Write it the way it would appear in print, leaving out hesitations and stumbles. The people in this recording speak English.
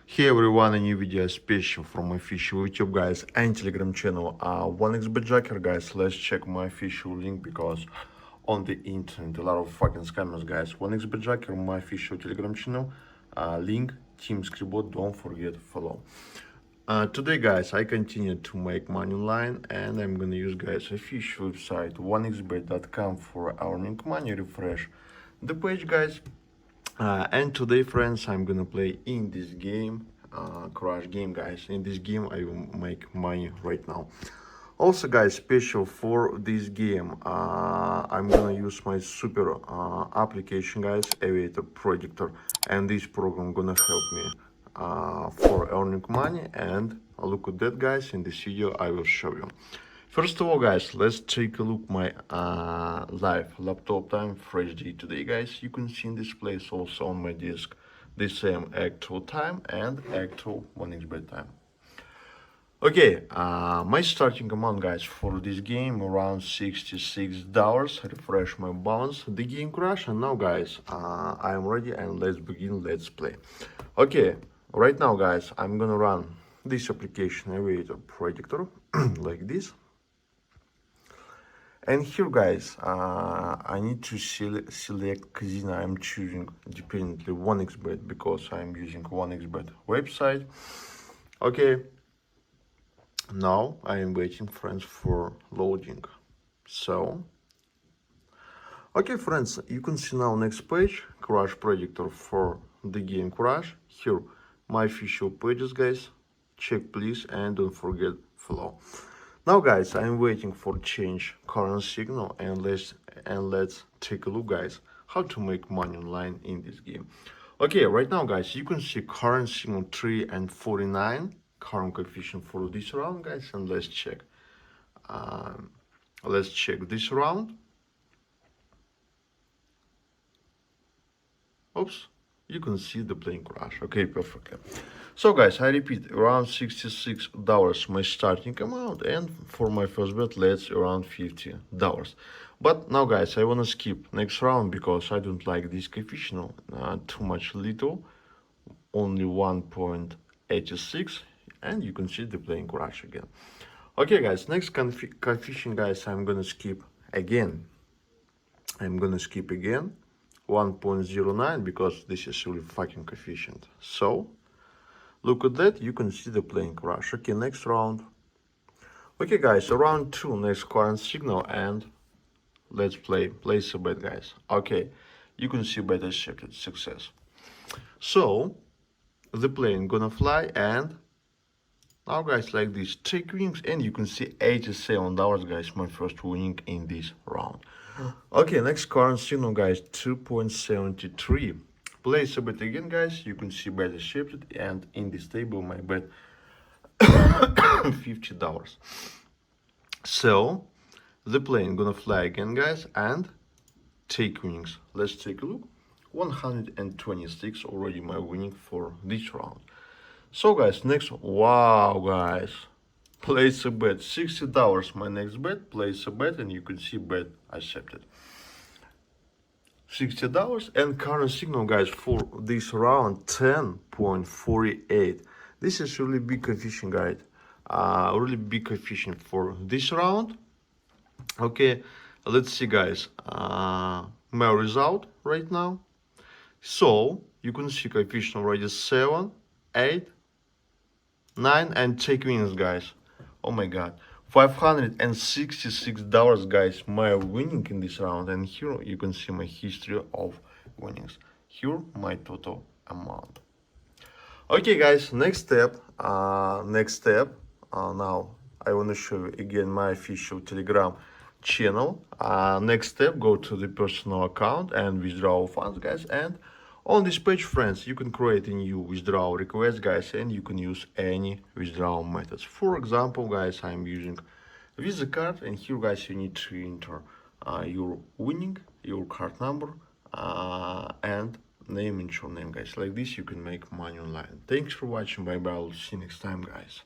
Hey everyone, a new video special from my official YouTube guys and Telegram channel 1xbetjacker guys. Let's check my official link because on the internet a lot of fucking scammers guys. 1xbetjacker, my official Telegram channel, link Team Scribot, don't forget to follow. Today guys I continue to make money online and I'm gonna use guys official website 1xbet.com for earning money. Refresh the page guys. And today friends I'm gonna play in this game, crash game guys. In this game I will make money right now. Also guys, special for this game, I'm gonna use my super application guys, Aviator Predictor, and this program gonna help me for earning money. And look at that guys, in this video I will show you. First of all guys, let's take a look my live laptop time fresh day today guys. You can see in this place also on my disk the same actual time and actual 1xbet time. Okay, my starting amount guys for this game around $66. Refresh my balance, the game crash, and now guys I am ready and let's begin, let's play. Okay, right now guys I'm gonna run this application Aviator Predictor like this. And here guys, I need to select casino. I'm choosing dependently 1xbet because I'm using 1xbet website. Okay, now I am waiting friends for loading. So, okay friends, you can see now next page, Crash Predictor for the game Crash. Here, my official pages guys, check please and don't forget follow. Now guys, I'm waiting for change current signal and let's take a look guys how to make money online in this game. Okay, right now guys, you can see current signal 3 and 49 current coefficient for this round guys, and let's check this round. Oops, you can see the plane crash. Okay, perfectly. So guys, I repeat, around $66 my starting amount, and for my first bet let's around $50. But now guys, I wanna skip next round because I don't like this coefficient too much little, only 1.86, and you can see the plane crash again. Okay guys, next coefficient guys I'm gonna skip again. 1.09 because this is really fucking coefficient. So look at that, you can see the plane crash. Okay, next round. Okay guys, round 2, next current signal, and let's place a bet guys. Okay, you can see bet accepted, success. So the plane gonna fly, and now guys like this, take wings, and you can see $87 guys, my first winning in this round. Okay, next current signal guys, 2.73. Place a bet again guys, you can see bet accepted, and in this table my bet $50. So the plane gonna fly again guys and take wings. Let's take a look. 126 already my winning for this round. So guys, next, wow guys, place a bet, $60 my next bet, place a bet, and you can see bet accepted. $60, and current signal guys for this round 10.48. This is really big coefficient guys, really big coefficient for this round. Okay, let's see guys my result right now. So you can see coefficient already 7, 8, 9, and take winnings guys. Oh my god, $566 guys my winning in this round, and here you can see my history of winnings. Here my total amount. Okay guys, next step, now I want to show you again my official Telegram channel. Next step, go to the personal account and withdraw funds guys, and on this page friends you can create a new withdrawal request guys, and you can use any withdrawal methods. For example guys, I'm using Visa card, and here guys you need to enter your winning, your card number, and name and your name guys. Like this you can make money online. Thanks for watching, bye bye, I'll see you next time guys.